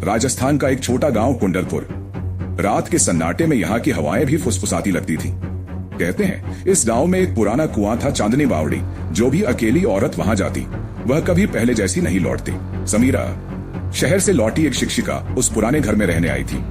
राजस्थान का एक छोटा गांव कुंडलपुर। रात के सन्नाटे में यहाँ की हवाएं भी फुसफुसाती लगती थी। कहते हैं इस गांव में एक पुराना कुआं था, चांदनी बावड़ी। जो भी अकेली औरत वहां जाती वह कभी पहले जैसी नहीं लौटती। समीरा शहर से लौटी एक शिक्षिका उस पुराने घर में रहने आई थी।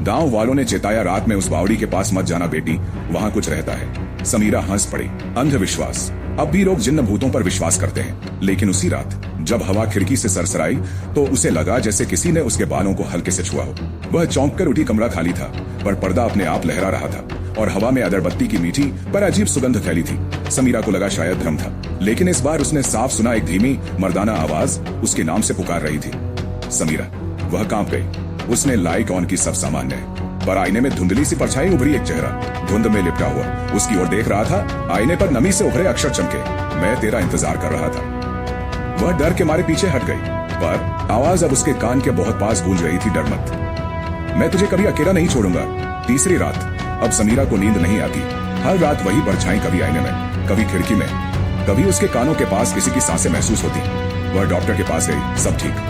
गांव वालों ने चेताया, रात में उस बावड़ी के पास मत जाना बेटी, वहां कुछ रहता है। समीरा हंस पड़ी। अंधविश्वास। अब भी लोग जिन्न भूतों पर विश्वास करते हैं, लेकिन उसी रात जब हवा खिड़की से सरसराई तो उसे लगा जैसे किसी ने उसके बालों को हल्के से छुआ हो। वह चौंक कर उठी। कमरा खाली था, पर पर्दा अपने आप लहरा रहा था और हवा में अगरबत्ती की मीठी पर अजीब सुगंध फैली थी। समीरा को लगा शायद भ्रम था, लेकिन इस बार उसने साफ सुना एक धीमी मर्दाना आवाज उसके नाम से पुकार रही थी। समीरा वह कांप गई। उसने लाइट ऑन की। सब सामान्य है, पर आईने में धुंधली सी परछाई उभरी। एक चेहरा धुंध में लिपटा हुआ उसकी ओर देख रहा था। आईने पर नमी से उभरे अक्षर चमके, मैं तेरा इंतजार कर रहा था। वह डर के मारे पीछे हट गई, पर आवाज अब उसके कान के बहुत पास गूंज रही थी। डर मत, मैं तुझे कभी अकेला नहीं छोड़ूंगा। तीसरी रात। अब समीरा को नींद नहीं आती। हर रात वही परछाई, कभी आईने में, कभी खिड़की में, कभी उसके कानों के पास किसी की सांसें महसूस होती। वह डॉक्टर के पास गई। सब ठीक।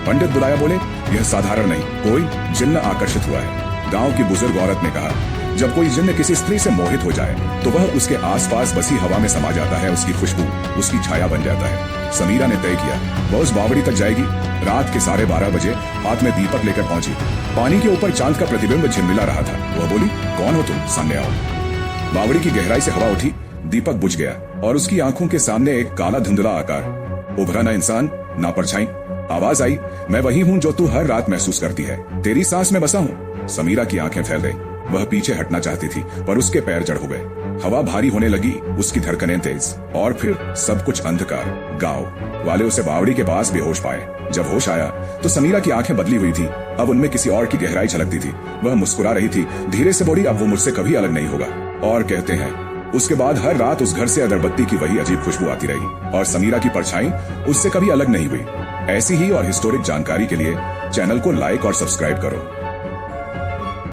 पंडित बुलाया। बोले यह साधारण नहीं, कोई जिन्न आकर्षित हुआ है। गांव की बुजुर्ग औरत ने कहा, जब कोई जिन्न किसी स्त्री से मोहित हो जाए तो वह उसके आसपास बसी हवा में समा जाता है। उसकी खुशबू उसकी छाया बन जाता है। समीरा ने तय किया वह उस बावड़ी तक जाएगी। रात के 12:30 बजे हाथ में दीपक लेकर पहुंची। पानी के ऊपर चांद का प्रतिबिंब झिलमिला रहा था। वह बोली, कौन हो तुम, सामने आओ। बावड़ी की गहराई से हवा उठी। दीपक बुझ गया और उसकी आंखों के सामने एक काला धुंधला आकार उभरा। ना इंसान ना परछाई। आवाज आई, मैं वही हूँ जो तू हर रात महसूस करती है, तेरी सांस में बसा हूँ। समीरा की आंखें फैल गई। वह पीछे हटना चाहती थी, पर उसके पैर जड़ हो गए। हवा भारी होने लगी, उसकी धड़कनें तेज, और फिर सब कुछ अंधकार। गांव वाले उसे बावड़ी के पास बेहोश पाए। जब होश आया तो समीरा की आंखें बदली हुई थी। अब उनमें किसी और की गहराई झलकती थी। वह मुस्कुरा रही थी। धीरे से बोली, अब वो मुझसे कभी अलग नहीं होगा। और कहते हैं उसके बाद हर रात उस घर से अगरबत्ती की वही अजीब खुशबू आती रही, और समीरा की परछाई उससे कभी अलग नहीं हुई। ऐसी ही और हिस्टोरिक जानकारी के लिए चैनल को लाइक और सब्सक्राइब करो।